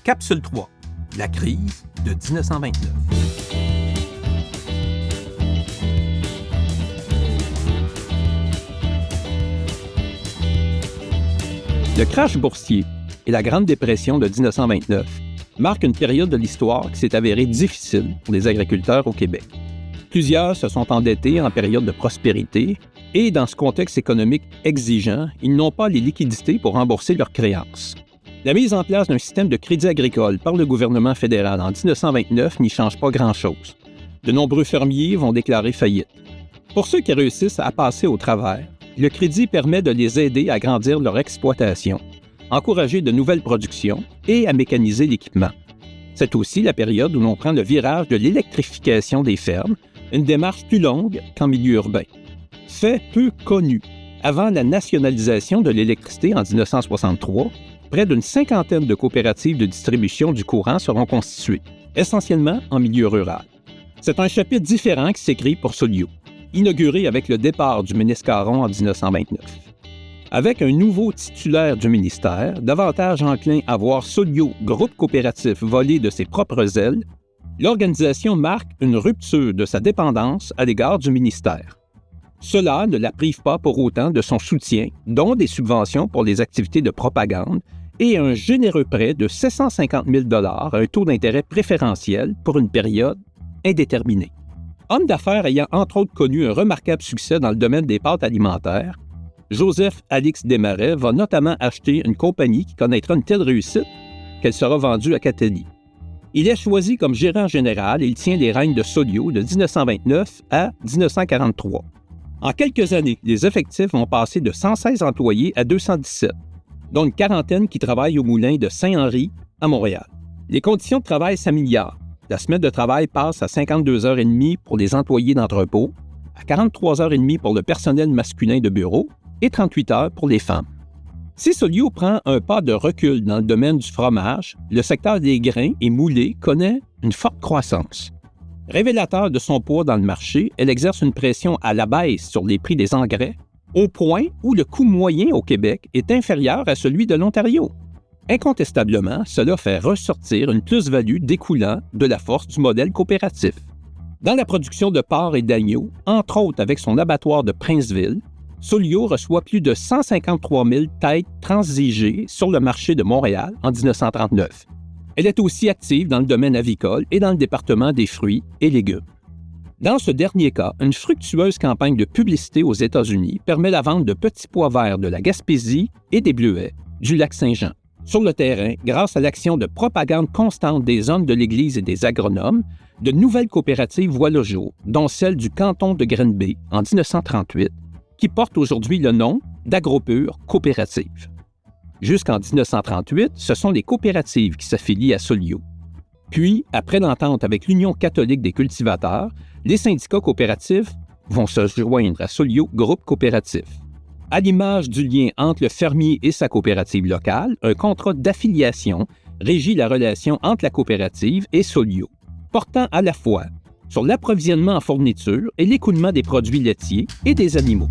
Capsule 3. La crise de 1929. Le crash boursier et la Grande Dépression de 1929 marquent une période de l'histoire qui s'est avérée difficile pour les agriculteurs au Québec. Plusieurs se sont endettés en période de prospérité et, dans ce contexte économique exigeant, ils n'ont pas les liquidités pour rembourser leurs créances. La mise en place d'un système de crédit agricole par le gouvernement fédéral en 1929 n'y change pas grand-chose. De nombreux fermiers vont déclarer faillite. Pour ceux qui réussissent à passer au travers, le crédit permet de les aider à agrandir leur exploitation, encourager de nouvelles productions et à mécaniser l'équipement. C'est aussi la période où l'on prend le virage de l'électrification des fermes, une démarche plus longue qu'en milieu urbain. Fait peu connu, avant la nationalisation de l'électricité en 1963, près d'une cinquantaine de coopératives de distribution du courant seront constituées, essentiellement en milieu rural. C'est un chapitre différent qui s'écrit pour Soliot, inauguré avec le départ du ministre Caron en 1929. Avec un nouveau titulaire du ministère, davantage enclin à voir Soliot, groupe coopératif, voler de ses propres ailes, l'organisation marque une rupture de sa dépendance à l'égard du ministère. Cela ne la prive pas pour autant de son soutien, dont des subventions pour les activités de propagande et un généreux prêt de 750 000 $ à un taux d'intérêt préférentiel pour une période indéterminée. Homme d'affaires ayant entre autres connu un remarquable succès dans le domaine des pâtes alimentaires, Joseph Alix Desmarais va notamment acheter une compagnie qui connaîtra une telle réussite qu'elle sera vendue à Catelli. Il est choisi comme gérant général et il tient les rênes de Soliot de 1929 à 1943. En quelques années, les effectifs vont passer de 116 employés à 217, dont une quarantaine qui travaillent au moulin de Saint-Henri à Montréal. Les conditions de travail s'améliorent. La semaine de travail passe à 52h30 pour les employés d'entrepôt, à 43h30 pour le personnel masculin de bureau et 38 heures pour les femmes. Si Soliot prend un pas de recul dans le domaine du fromage, le secteur des grains et moulés connaît une forte croissance. Révélateur de son poids dans le marché, elle exerce une pression à la baisse sur les prix des engrais, au point où le coût moyen au Québec est inférieur à celui de l'Ontario. Incontestablement, cela fait ressortir une plus-value découlant de la force du modèle coopératif. Dans la production de porc et d'agneaux, entre autres avec son abattoir de Princeville, Soliot reçoit plus de 153 000 têtes transigées sur le marché de Montréal en 1939. Elle est aussi active dans le domaine avicole et dans le département des fruits et légumes. Dans ce dernier cas, une fructueuse campagne de publicité aux États-Unis permet la vente de petits pois verts de la Gaspésie et des bleuets du lac Saint-Jean. Sur le terrain, grâce à l'action de propagande constante des hommes de l'Église et des agronomes, de nouvelles coopératives voient le jour, dont celle du canton de Grenby en 1938, qui porte aujourd'hui le nom d'Agropur Coopérative. Jusqu'en 1938, ce sont les coopératives qui s'affilient à Soliot. Puis, après l'entente avec l'Union catholique des cultivateurs, les syndicats coopératifs vont se joindre à Soliot Groupe Coopératif. À l'image du lien entre le fermier et sa coopérative locale, un contrat d'affiliation régit la relation entre la coopérative et Soliot, portant à la fois sur l'approvisionnement en fourniture et l'écoulement des produits laitiers et des animaux.